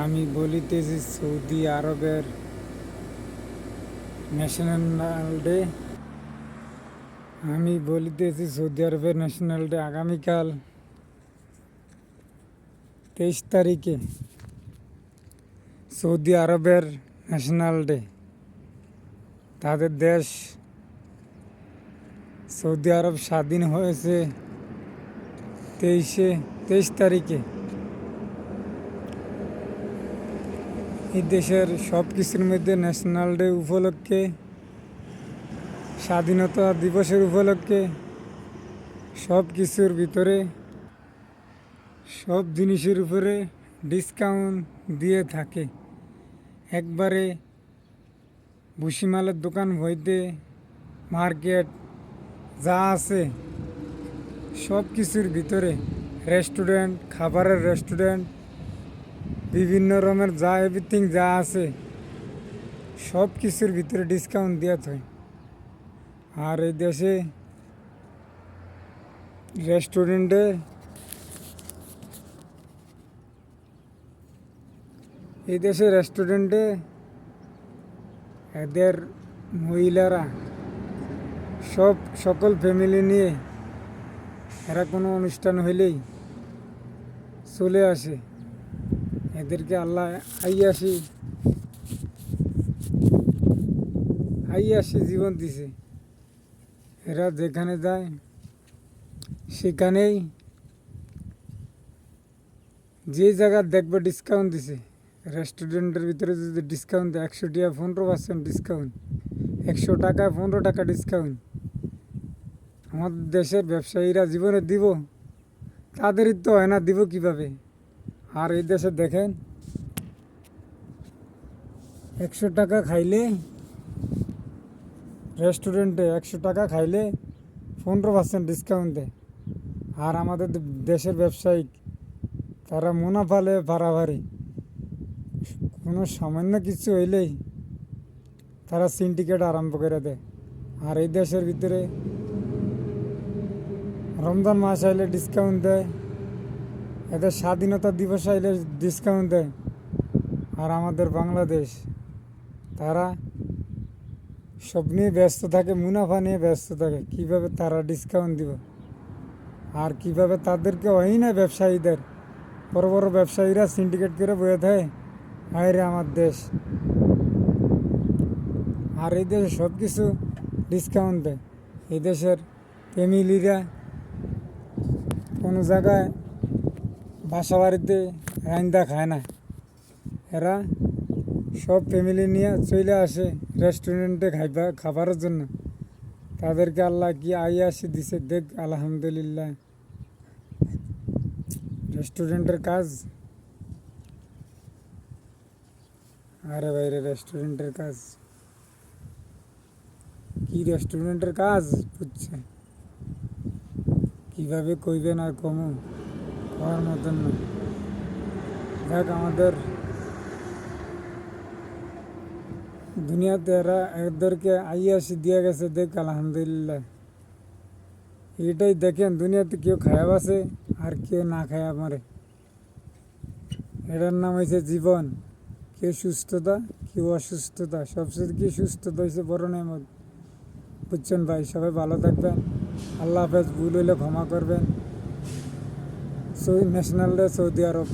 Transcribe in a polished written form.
আমি বলিতেছি সৌদি আরবের national day. আগামীকাল 23 তারিখে সৌদি আরবের ন্যাশনাল ডে। তাদের দেশ সৌদি আরব স্বাধীন হয়েছে 23 তারিখে। এই দেশের সব কিছুর মধ্যে ন্যাশনাল ডে উপলক্ষে, স্বাধীনতা দিবসের উপলক্ষে সব কিছুর ভিতরে, সব জিনিসের উপরে ডিসকাউন্ট দিয়ে থাকে। একবারে ভুসিমালের দোকান হইতে মার্কেট যা আছে সব কিছুর ভিতরে, রেস্টুরেন্ট, খাবারের রেস্টুরেন্ট, বিভিন্ন রকমের যা এভরিথিং যা আছে সব কিছুর ভিতরে ডিসকাউন্ট দেওয়া হয়। আর এই দেশে রেস্টুরেন্টে এদের মহিলারা সকল ফ্যামিলি নিয়ে এরা কোনো অনুষ্ঠান হইলেই চলে আসে। এদেরকে আল্লাহ আইয়াসি জীবন দিছে। এরা যেখানে যায় সেখানেই যে জায়গা দেখবে ডিসকাউন্ট দিছে। রেস্টুরেন্টের ভিতরে যদি ডিসকাউন্ট দেয় 100 টাকা 15% ডিসকাউন্ট, 100 টাকা 15 টাকা ডিসকাউন্ট। আমাদের দেশের ব্যবসায়ীরা জীবনে দিব? তাদেরই তো হয় না, দিব কিভাবে? আর এই দেশে দেখেন 100 টাকা খাইলে, রেস্টুরেন্টে 100 টাকা খাইলে 15% ডিসকাউন্ট দেয়। আর আমাদের দেশের ব্যবসায়ী তারা মুনাফা লে বাড়াবাড়ি, কোনো সামান্য কিছু হইলেই তারা সিন্ডিকেট আরম্ভ করে দেয়। আর এই দেশের ভিতরে রমজান মাস আইলে ডিসকাউন্ট দেয়, এদের স্বাধীনতা দিবস আইলে ডিসকাউন্ট দেয়। আর আমাদের বাংলাদেশ তারা সব নিয়ে ব্যস্ত থাকে, মুনাফা নিয়ে ব্যস্ত থাকে, কিভাবে তারা ডিসকাউন্ট দিব। আর কিভাবে তাদেরকে হয় না, ব্যবসায়ীদের বড় বড় ব্যবসায়ীরা সিন্ডিকেট করে বয়ে দেয় বাইরে আমার দেশ। আর এই দেশে সব কিছু ডিসকাউন্ট দেয়। এই দেশের ফ্যামিলিরা কোনো জায়গায় বাসা বাড়িতে রান্দা খায় না, এরা সব ফ্যামিলি নিয়ে চলে আসে রেস্টুরেন্টে খাবারের জন্য। তাদেরকে আল্লাহ কি আইয়াসি দিছে, দেখ আলহামদুলিল্লাহ। রেস্টুরেন্টের কাজ, আরে বাইরে রেস্টুরেন্টের কাজ কি? রেস্টুরেন্টের কাজ বুঝছে কিভাবে কইবেন আর কমু খাওয়ার মতন না। দেখ আমাদের দুনিয়াতে এদেরকে আইয়াসি দিয়ে গেছে, দেখ আলহামদুলিল্লাহ। এটাই দেখেন, দুনিয়াতে কেউ খায়াব আছে আর কেউ না খায়া মারে। এটার নাম হয়েছে জীবন। কেউ সুস্থতা, কেউ অসুস্থতা। সবচেয়ে কি সুস্থতা হয়েছে বড় নেমত, বুঝছেন ভাই? সবাই ভালো থাকবেন, আল্লাহ হাফেজ। ভুল হইলে ক্ষমা করবেন। ন্যাশনাল ডে সৌদি আরব।